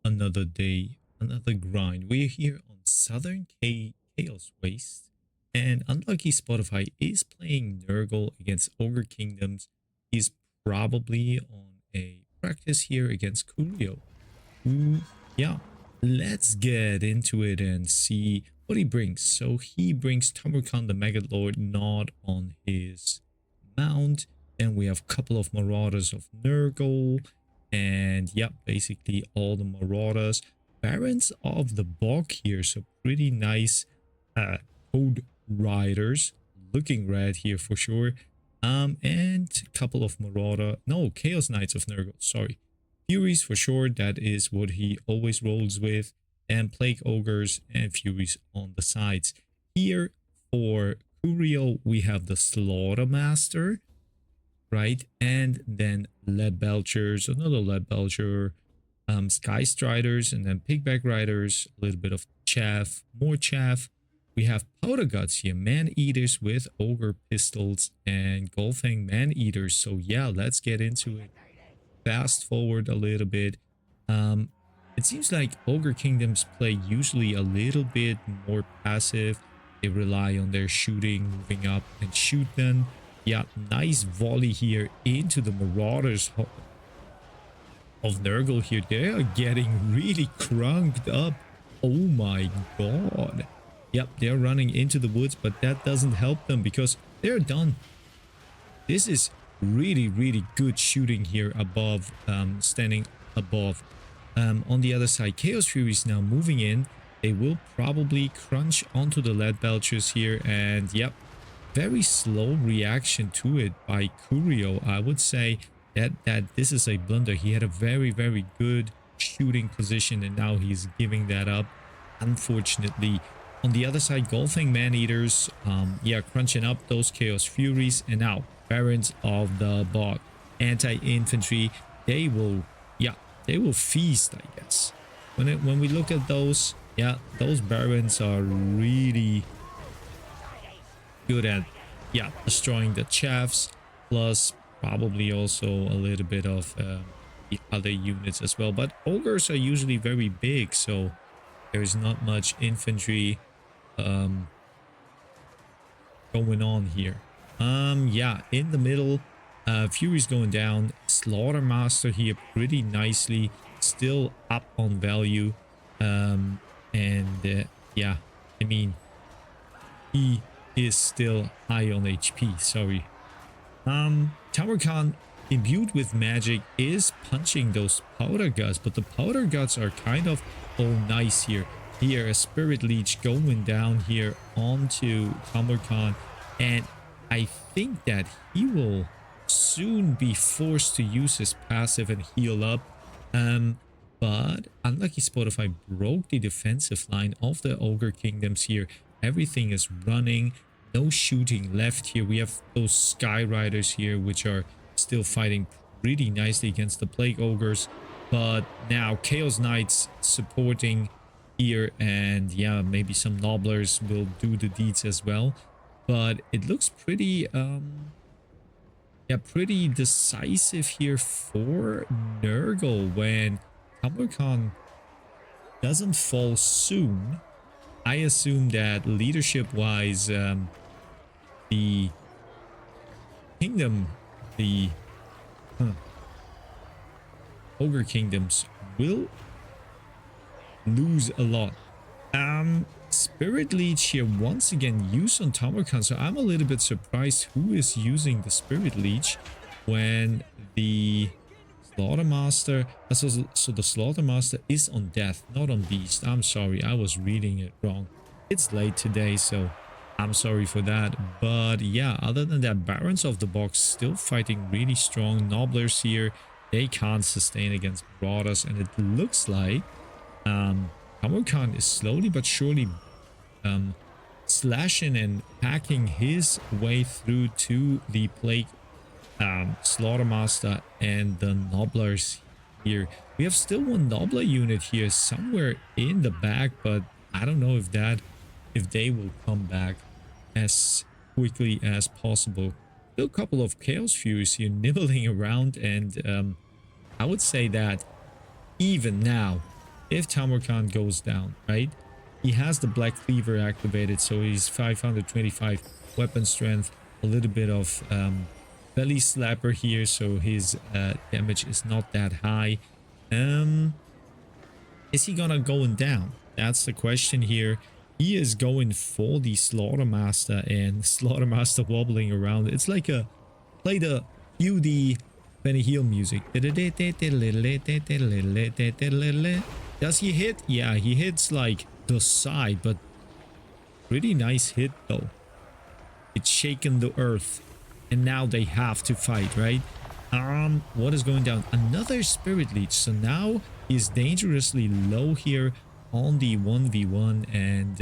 another day, another grind. We're here on Southern Chaos Waste, and Unlucky Spotify is playing Nurgle against Ogre Kingdoms. He's probably on a practice here against Coolio. Who, yeah, let's get into it and see what he brings. So he brings Tamarkan the Maggot Lord not on his mount. Then we have a couple of Marauders of Nurgle. And yeah, basically all the Marauders. Barons of the Bog here. So pretty nice Code Riders. Looking red here for sure. And a couple of Chaos Knights of Nurgle, sorry. Furies for sure, that is what he always rolls with. And Plague Ogres and Furies on the sides. Here for Curiel, we have the Slaughter Master, right? And then Lead Belchers, another Lead Belcher, Sky Striders, and then Pigback Riders, a little bit of Chaff, more Chaff. We have Powder Guts here, Man-Eaters with Ogre Pistols and Golfang Man-Eaters. So yeah, let's get into it. Fast forward a little bit. It seems like Ogre Kingdoms play usually a little bit more passive. They rely on their shooting, moving up and shoot them. Yeah, nice volley here into the Marauders of Nurgle here. They are getting really crunked up. Oh my god. Yep, they're running into the woods, but that doesn't help them because they're done. This is really good shooting here above, standing above. On the other side, Chaos Furies now moving in. They will probably crunch onto the Lead Belchers here, and yep, very slow reaction to it by Curio. I would say that this is a blunder. He had a very good shooting position, and now he's giving that up, unfortunately. On the other side, Golfing Man-Eaters, yeah, crunching up those Chaos Furies, and now Barons of the Bog, anti-infantry, they will feast, I guess. When we look at those, yeah, those Barons are really good at, yeah, destroying the chaffs, plus probably also a little bit of the other units as well. But ogres are usually very big, so there's not much infantry going on here. Yeah, in the middle, Fury's going down. Slaughter Master here pretty nicely, still up on value. Yeah, I mean, he is still high on HP, sorry. Tamarkan, imbued with magic, is punching those Powder Guts, but the Powder Guts are kind of nice here. Here, a Spirit Leech going down here onto Tamarkan, and I think that he will soon be forced to use his passive and heal up. But Unlucky Spotify broke the defensive line of the Ogre Kingdoms here. Everything is running. No shooting left here. We have those Sky Riders here, which are still fighting pretty nicely against the Plague Ogres. But now Chaos Knights supporting here, and yeah, maybe some Nobblers will do the deeds as well. But it looks pretty, pretty decisive here for Nurgle when Tamarkan doesn't fall soon. I assume that leadership-wise, the kingdom, the Ogre Kingdoms will lose a lot. Spirit Leech here once again used on Tamarkan, so I'm a little bit surprised who is using the Spirit Leech when the Slaughter Master, so the Slaughter Master is on Death, not on Beast. I'm sorry, I was reading it wrong. It's late today, so I'm sorry for that. But yeah, other than that, Barons of the Box still fighting really strong. Nobblers here, they can't sustain against Marauders, and it looks like Tamarkan is slowly but surely slashing and hacking his way through to the Plague Slaughter Master and the Nobblers here. We have still one Nobbler unit here somewhere in the back, but I don't know if they will come back as quickly as possible. Still a couple of Chaos Furies here nibbling around, and I would say that even now if Tamarkan goes down, right? He has the Black Cleaver activated, so he's 525 weapon strength, a little bit of belly slapper here, so his damage is not that high. Is he gonna going down? That's the question here. He is going for the Slaughtermaster, and Slaughtermaster wobbling around. It's like a play the UD Benny Hill music. Does he hit? Yeah, he hits like the side, but pretty nice hit though. It's shaken the earth, and now they have to fight, right? What is going down? Another Spirit Leech. So now he's dangerously low here on the 1v1, and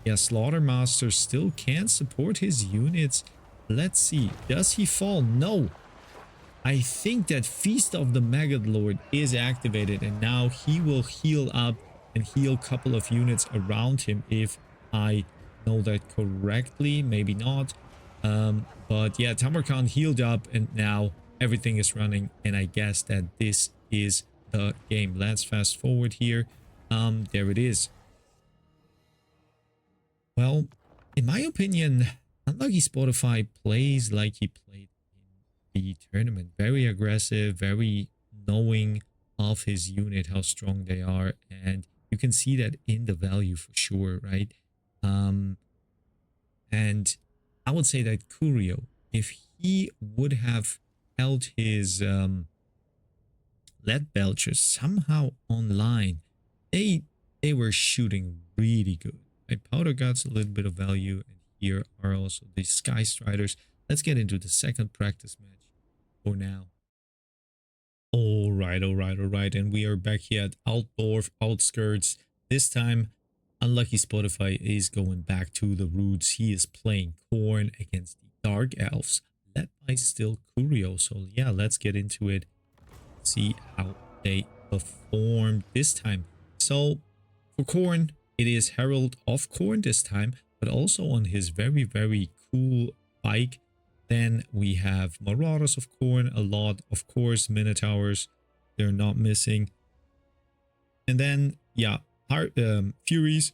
yeah, Slaughtermaster still can't support his units. Let's see. Does he fall? No. I think that Feast of the Maggot Lord is activated, and now he will heal up and heal a couple of units around him, if I know that correctly. Maybe not. But yeah, Tamarkan healed up, and now everything is running, and I guess that this is the game. Let's fast forward here. There it is. Well, in my opinion, Unlucky Spotify plays like he played in the tournament. Very aggressive, very knowing of his unit, how strong they are, and you can see that in the value for sure, right? And I would say that Curio, if he would have held his lead belchers somehow online, they were shooting really good. Right? Powder Guts, a little bit of value, and here are also the Sky Striders. Let's get into the second practice match for now. All right, and we are back here at Altdorf Outskirts. This time, Unlucky Spotify is going back to the roots. He is playing Khorne against the Dark Elves, led by still Curio. So yeah, let's get into it. See how they perform this time. So for Khorne, it is Herald of Khorne this time, but also on his very, very cool bike. Then we have Marauders of Khorne, a lot, of course, Minotaurs, they're not missing. And then, yeah, Furies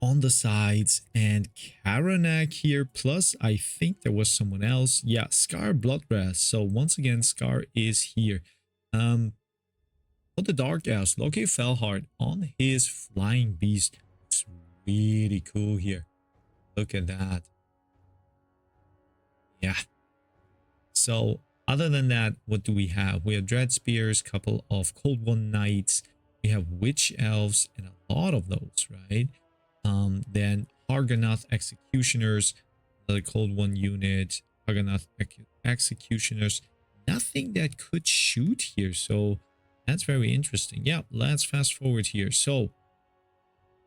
on the sides, and Karanak here, plus I think there was someone else. Yeah, Scar Bloodwrath. So once again, Scar is here. For the Dark Elves, Loki Felhard on his Flying Beast. It's really cool here. Look at that. Yeah. So other than that, what do we have? We have Dread Spears, couple of Cold One Knights. We have Witch Elves, and a lot of those, right? Then Argonath Executioners, another Cold One unit. Argonath Executioners. Nothing that could shoot here, so that's very interesting. Yeah, let's fast forward here. So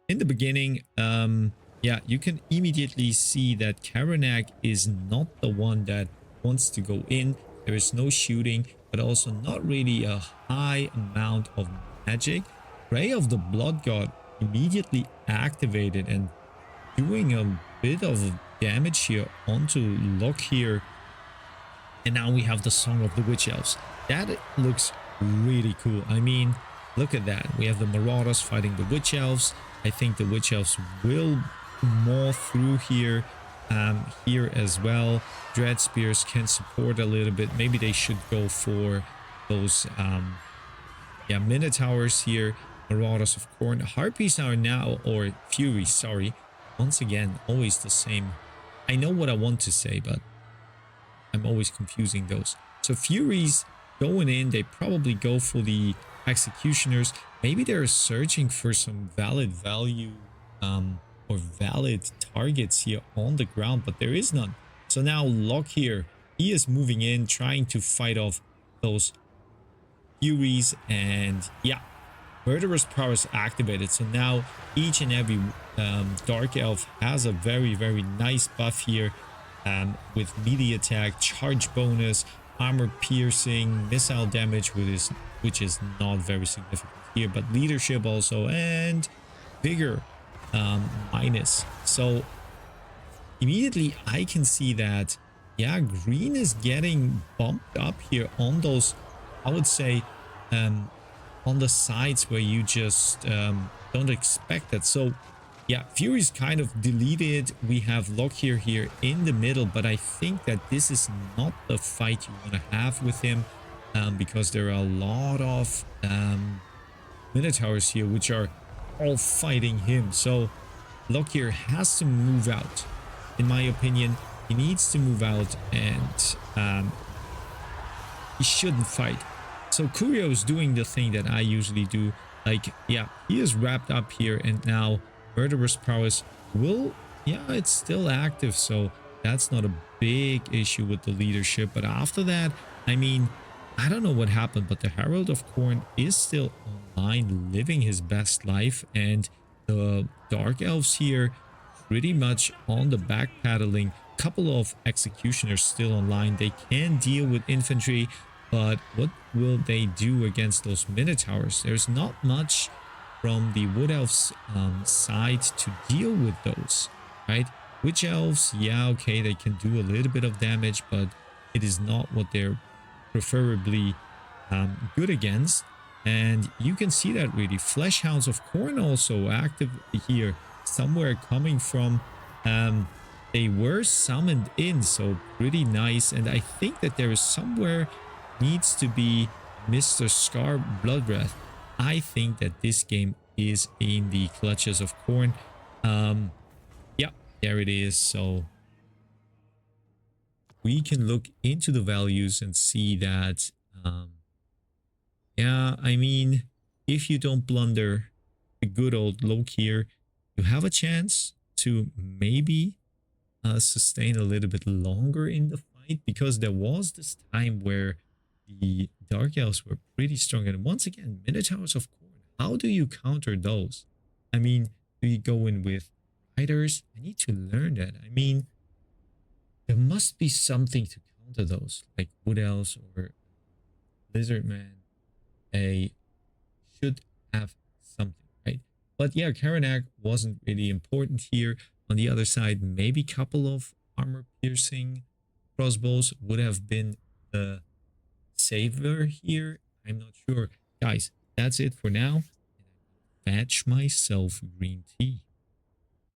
in the beginning, yeah, you can immediately see that Karanak is not the one that wants to go in. There is no shooting, but also not really a high amount of magic. Ray of the Blood God immediately activated and doing a bit of damage here onto Locke here. And now we have the Song of the Witch Elves. That looks really cool. I mean, look at that. We have the Marauders fighting the Witch Elves. I think the Witch Elves will maw through here as well. Dread Spears can support a little bit. Maybe they should go for those yeah, Minotaurs here. Marauders of Khorne. Harpies are now, or Furies, sorry, once again always the same. I know what I want to say, but I'm always confusing those. So Furies going in, they probably go for the Executioners. Maybe they're searching for some valid value or valid targets here on the ground, but there is none. So now Locke here, he is moving in, trying to fight off those Furies, and yeah, Murderous Prowess activated. So now each and every Dark Elf has a very, very nice buff here with melee attack, charge bonus, armor piercing, missile damage, which is not very significant here, but leadership also, and vigor minus. So immediately I can see that, yeah, green is getting bumped up here on those, I would say, on the sides where you just don't expect it. So yeah, Fury's kind of deleted. We have Lockyer here in the middle, but I think that this is not the fight you want to have with him, because there are a lot of Minotaurs here which are all fighting him. So Lockyer has to move out. In my opinion, he needs to move out, and he shouldn't fight. So Kurio is doing the thing that I usually do. Like, yeah, he is wrapped up here, and now Murderous Prowess will, yeah, it's still active, so that's not a big issue with the leadership. But after that, I mean, I don't know what happened, but the Herald of Corn is still online, living his best life, and the Dark Elves here pretty much on the back paddling. Couple of Executioners still online. They can deal with infantry, but what will they do against those Minotaurs? There's not much from the Wood Elves side to deal with those, right? Witch Elves, yeah, okay, they can do a little bit of damage, but it is not what they're preferably good against. And you can see that really. Flesh Hounds of Corn also active here, somewhere coming from. They were summoned in, so pretty nice. And I think that there is somewhere needs to be Mr. Scar Bloodbreath. I think that this game is in the clutches of Corn. Yeah, there it is. So we can look into the values and see that, yeah, I mean, if you don't blunder the good old Loke here, you have a chance to maybe sustain a little bit longer in the fight, because there was this time where the Dark Elves were pretty strong. And once again, Minotaurs of Corn, how do you counter those? I mean, do you go in with Riders? I need to learn that. I mean, there must be something to counter those, like Wood Elves or Lizard Man. They should have something, right? But yeah, Karanak wasn't really important here. On the other side, maybe a couple of armor-piercing crossbows would have been the saver here. I'm not sure. Guys, that's it for now. And I'm gonna fetch myself green tea.